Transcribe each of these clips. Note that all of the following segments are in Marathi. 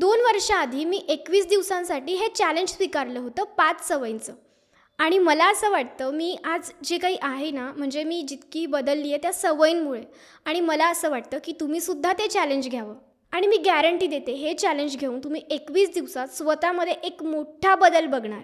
2 वर्षाआधी मी 21 दिवसांसाठी हे चॅलेंज स्वीकारलं होतं 5 सवयींचं. आणि मला असं वाटतं मी आज जे काही आहे ना, म्हणजे मी जितकी बदलली आहे त्या सवयींमुळे. आणि मला असं वाटतं की तुम्हीसुद्धा ते चॅलेंज घ्यावं. आणि मी गॅरंटी देते हे चॅलेंज घेऊन तुम्ही 21 दिवसात स्वतःमध्ये एक मोठा बदल बघणार.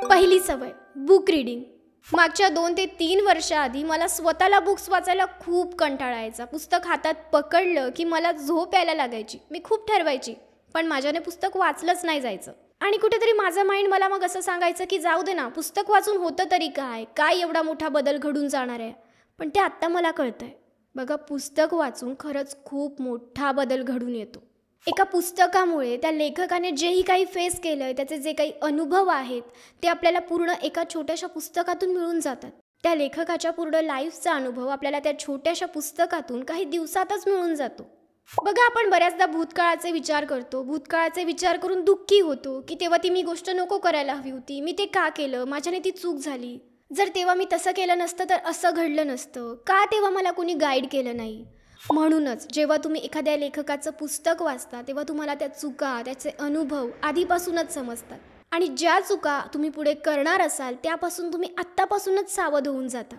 पहिली सवय, बुक रीडिंग. मागच्या 2 ते 3 वर्षाआधी मला स्वतःला बुक्स वाचायला खूप कंटाळा यायचा. पुस्तक हातात पकडलं की मला झोप यायला लागायची. मी खूप ठरवायची, पण माझ्याने पुस्तक वाचलंच नाही जायचं. आणि कुठेतरी माझं माइंड मला मग असं सांगायचं की जाऊ दे ना, पुस्तक वाचून होतं तरी काय एवढा मोठा बदल घडून जाणार आहे. पण ते आत्ता मला कळतंय. बघा, पुस्तक वाचून खरंच खूप मोठा बदल घडून येतो. एका पुस्तकामुळे त्या लेखकाने जेही काही फेस केलं आहे, त्याचे जे काही अनुभव आहेत ते आपल्याला पूर्ण एका छोट्याशा पुस्तकातून मिळून जातात. त्या लेखकाच्या पूर्ण लाईफचा अनुभव आपल्याला त्या छोट्याशा पुस्तकातून काही दिवसातच मिळून जातो. बघा, आपण बऱ्याचदा भूतकाळाचे विचार करतो. भूतकाळाचे विचार करून दुःखी होतो की तेव्हा ती मी गोष्ट नको करायला हवी होती, मी ते का केलं, माझ्याने ती चूक झाली, जर तेव्हा मी तसं केलं नसतं तर असं घडलं नसतं, का तेव्हा मला कोणी गाईड केलं नाही. म्हणूनच जेव्हा तुम्ही एखाद्या लेखकाचं पुस्तक वाचता तेव्हा तुम्हाला त्या चुका, त्याचे अनुभव आधीपासूनच समजतात. आणि ज्या चुका तुम्ही पुढे करणार असाल त्यापासून तुम्ही आत्तापासूनच सावध होऊन जाता.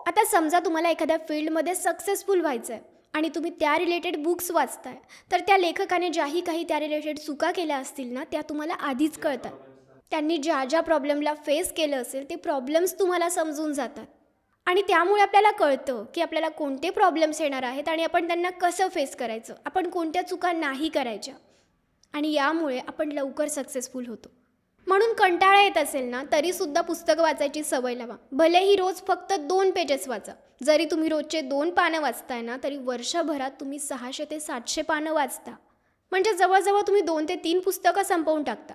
आता समजा तुम्हाला एखाद्या फील्डमध्ये सक्सेसफुल व्हायचं आहे आणि तुम्ही त्या रिलेटेड बुक्स वाचताय, तर त्या लेखकाने ज्याही काही त्या रिलेटेड चुका केल्या असतील ना, त्या तुम्हाला आधीच कळतात. त्यांनी ज्या ज्या प्रॉब्लेमला फेस केलं असेल ते प्रॉब्लेम्स तुम्हाला समजून जातात. आणि त्यामुळे आपल्याला कळतं की आपल्याला कोणते प्रॉब्लेम्स येणार आहेत आणि आपण त्यांना कसं फेस करायचं, आपण कोणत्या चुका नाही करायच्या. आणि यामुळे आपण लवकर सक्सेसफुल होतो. म्हणून कंटाळा येत असेल ना, तरीसुद्धा पुस्तकं वाचायची सवय लावा. भलेही रोज फक्त 2 पेजेस वाचा. जरी तुम्ही रोजचे 2 पानं वाचताय ना, तरी वर्षभरात तुम्ही 600 ते 700 पानं वाचता. म्हणजे जवळजवळ तुम्ही 2 ते 3 पुस्तकं संपवून टाकता.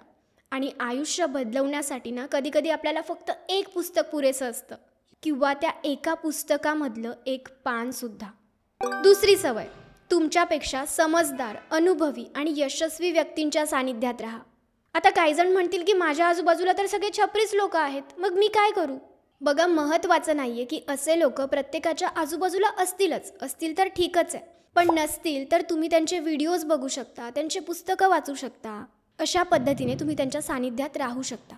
आणि आयुष्य बदलवण्यासाठी ना कधीकधी आपल्याला फक्त 1 पुस्तक पुरेसं असतं, किंवा त्या एका पुस्तकामधलं 1 पानसुद्धा. दुसरी सवय, तुमच्यापेक्षा समजदार, अनुभवी आणि यशस्वी व्यक्तींच्या सानिध्यात राहा. आता काही जण म्हणतील की माझ्या आजूबाजूला तर सगळे छपरीच लोक आहेत, मग मी काय करू. बघा, महत्त्वाचं नाही आहे की असे लोक प्रत्येकाच्या आजूबाजूला असतील तर ठीकच आहे. पण नसतील तर तुम्ही त्यांचे व्हिडिओज बघू शकता, त्यांचे पुस्तकं वाचू शकता. अशा पद्धतीने तुम्ही त्यांच्या सानिध्यात राहू शकता.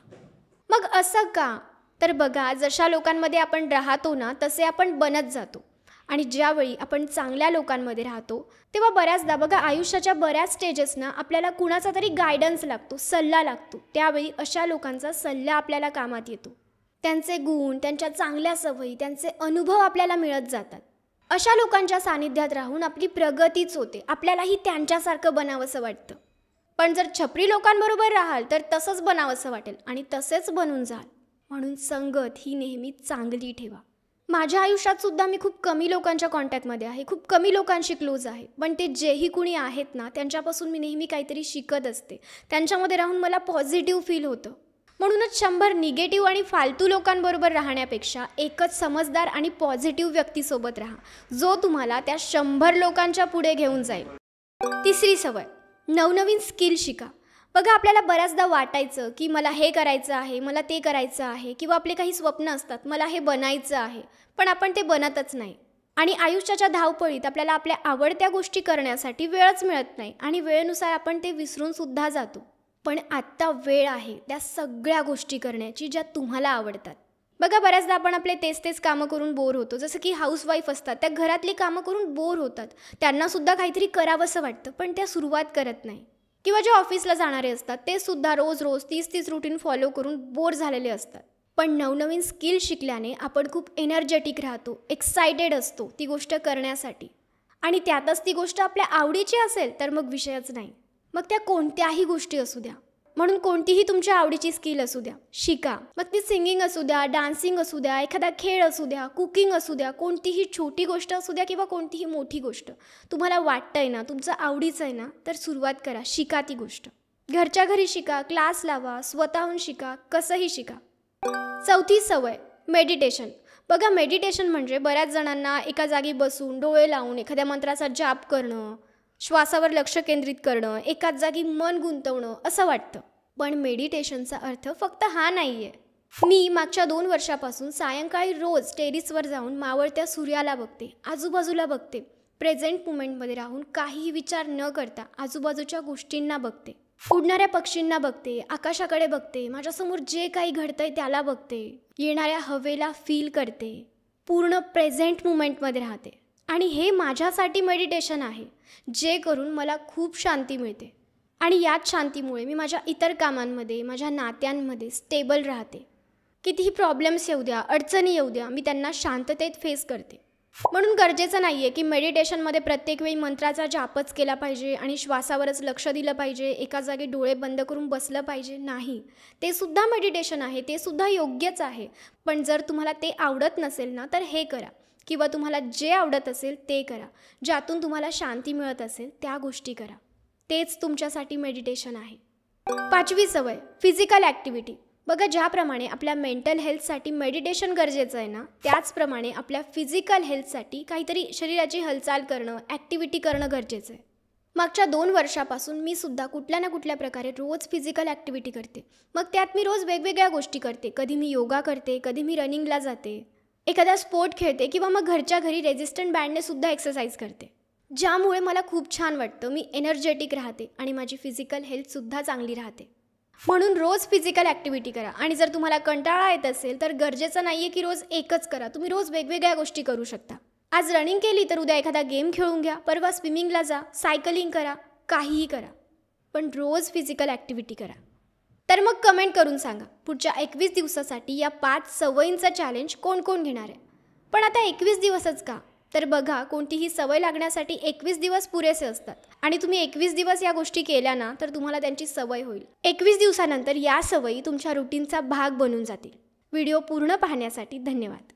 मग असं का, तर बघा, जशा लोकांमध्ये आपण राहतो ना तसे आपण बनत जातो. आणि ज्यावेळी आपण चांगल्या लोकांमध्ये राहतो तेव्हा बऱ्याचदा बघा, आयुष्याच्या बऱ्याच स्टेजेसना आपल्याला कुणाचा तरी गायडन्स लागतो, सल्ला लागतो. त्यावेळी अशा लोकांचा सल्ला आपल्याला कामात येतो. त्यांचे गुण, त्यांच्या चांगल्या सवयी, त्यांचे अनुभव आपल्याला मिळत जातात. अशा लोकांच्या सानिध्यात राहून आपली प्रगतीच होते. आपल्यालाही त्यांच्यासारखं बनावंसं वाटतं. पण जर छपरी लोकांबरोबर राहाल तर तसंच बनावंसं वाटेल आणि तसेच बनून जाल. म्हणून संगत ही नेहमी चांगली ठेवा. माझ्या आयुष्यात सुद्धा मी खूप कमी लोकांच्या कॉन्टॅक्टमध्ये आहे, खूप कमी लोकांशी क्लोज आहे. पण ते जेही कुणी आहेत ना, त्यांच्यापासून मी नेहमी काहीतरी शिकत असते. त्यांच्यामध्ये राहून मला पॉझिटिव्ह फील होतं. म्हणूनच 100 निगेटिव्ह आणि फालतू लोकांबरोबर राहण्यापेक्षा एकच समजदार आणि पॉझिटिव्ह व्यक्तीसोबत राहा, जो तुम्हाला त्या 100 लोकांच्या पुढे घेऊन जाईल. तिसरी सवय, नवनवीन स्किल शिका. बघा, आपल्याला बऱ्याचदा वाटायचं की मला हे करायचं आहे, मला ते करायचं आहे, किंवा आपले काही स्वप्न असतात, मला हे बनायचं आहे, पण आपण ते बनतच नाही. आणि आयुष्याच्या धावपळीत आपल्याला आपल्या आवडत्या गोष्टी करण्यासाठी वेळच मिळत नाही आणि वेळेनुसार आपण ते विसरून सुद्धा जातो. पण आत्ता वेळ आहे त्या सगळ्या गोष्टी करण्याची ज्या तुम्हाला आवडतात. बघा, बऱ्याचदा आपण आपले तेच कामं करून बोर होतो. जसं की हाऊसवाईफ असतात, त्या घरातली कामं करून बोर होतात. त्यांनासुद्धा काहीतरी करावंसं वाटतं, पण त्या सुरुवात करत नाही. किंवा जे ऑफिसला जाणारे असतात ते सुद्धा रोज 30 रुटीन फॉलो करून बोर झालेले असतात. पण नवनवीन स्किल शिकल्याने आपण खूप एनर्जेटिक राहतो, एक्सायटेड असतो ती गोष्ट करण्यासाठी. आणि त्यातच ती गोष्ट आपल्या आवडीची असेल तर मग विषयच नाही. मग त्या कोणत्याही गोष्टी असू द्या. म्हणून कोणतीही तुमच्या आवडीची स्किल असू द्या, शिका. मग ती सिंगिंग असू द्या, डान्सिंग असू द्या, एखादा खेळ असू द्या, कुकिंग असू द्या, कोणतीही छोटी गोष्ट असू द्या किंवा कोणतीही मोठी गोष्ट तुम्हाला वाटतंय ना, तुमचं आवडीचं आहे ना, तर सुरुवात करा, शिका ती गोष्ट. घरच्या घरी शिका, क्लास लावा, स्वतःहून शिका, कसंही शिका. चौथी सवय, मेडिटेशन. बघा, मेडिटेशन म्हणजे बऱ्याच जणांना एका जागी बसून डोळे लावून एखाद्या मंत्राचा जाप करणं, श्वासावर लक्ष केंद्रित करणं, एकाच जागी मन गुंतवणं असं वाटतं. पण मेडिटेशनचा अर्थ फक्त हा नाही आहे. मी मागच्या 2 वर्षापासून सायंकाळी रोज टेरिसवर जाऊन मावळत्या सूर्याला बघते, आजूबाजूला बघते. प्रेझेंट मुमेंटमध्ये राहून काहीही विचार न करता आजूबाजूच्या गोष्टींना बघते, उडणाऱ्या पक्षींना बघते, आकाशाकडे बघते, माझ्यासमोर जे काही घडतंय त्याला बघते, येणाऱ्या हवेला फील करते, पूर्ण प्रेझेंट मुमेंटमध्ये राहते. आणि हे माझ्यासाठी मेडिटेशन आहे, जे करून मला खूप शांती मिळते. आणि याच शांतीमुळे मी माझ्या इतर कामांमध्ये, माझ्या नात्यांमध्ये स्टेबल राहते. कितीही प्रॉब्लेम्स येऊ द्या, अडचणी येऊ द्या, मी त्यांना शांततेत फेस करते. म्हणून गरजेचं नाही आहे की मेडिटेशनमध्ये प्रत्येक वेळी मंत्राचा जापच केला पाहिजे आणि श्वासावरच लक्ष दिलं पाहिजे, एका जागी डोळे बंद करून बसलं पाहिजे. नाही, ते सुद्धा मेडिटेशन आहे, ते सुद्धा योग्यच आहे. पण जर तुम्हाला ते आवडत नसेल ना, तर हे करा. किंवा तुम्हाला जे आवडत असेल ते करा. ज्यातून तुम्हाला शांती मिळत असेल त्या गोष्टी करा. तेच तुमच्यासाठी मेडिटेशन आहे. 5वी सवय, फिजिकल ॲक्टिव्हिटी. बघा, ज्याप्रमाणे आपल्या मेंटल हेल्थसाठी मेडिटेशन गरजेचं आहे ना, त्याचप्रमाणे आपल्या फिजिकल हेल्थसाठी काहीतरी शरीराची हालचाल करणं, ॲक्टिव्हिटी करणं गरजेचं आहे. मागच्या 2 वर्षापासून मी सुद्धा कुठल्या ना कुठल्या प्रकारे रोज फिजिकल ॲक्टिव्हिटी करते. मग त्यात मी रोज वेगवेगळ्या गोष्टी करते. कधी मी योगा करते, कधी मी रनिंगला जाते, एखादा स्पोर्ट खेळते किंवा मग घरच्या घरी रेझिस्टंट बँडने सुद्धा एक्सरसाइज करते. ज्यामुळे मला खूप छान वाटतं, मी एनर्जेटिक राहते आणि माझी फिजिकल हेल्थसुद्धा चांगली राहते. म्हणून रोज फिजिकल ॲक्टिव्हिटी करा. आणि जर तुम्हाला कंटाळा येत असेल तर गरजेचं नाही आहे की रोज एकच करा. तुम्ही रोज वेगवेगळ्या गोष्टी करू शकता. आज रनिंग केली तर उद्या एखादा गेम खेळून घ्या, परवा स्विमिंगला जा, सायकलिंग करा, काहीही करा. पण रोज फिजिकल ॲक्टिव्हिटी करा. तर मग कमेंट करून सांगा, पुढच्या 21 दिवसासाठी या 5 सवयींचं चॅलेंज कोण कोण घेणार आहे. पण आता 21 दिवसच का? तर बघा, कोणतीही सवय लागण्यासाठी 21 दिवस पुरेसे असतात. आणि तुम्ही 21 दिवस या गोष्टी केल्या ना, तर तुम्हाला त्यांची सवय होईल. 21 दिवसानंतर या सवयी तुमच्या रुटीनचा भाग बनून जातील. व्हिडिओ पूर्ण पाहण्यासाठी धन्यवाद.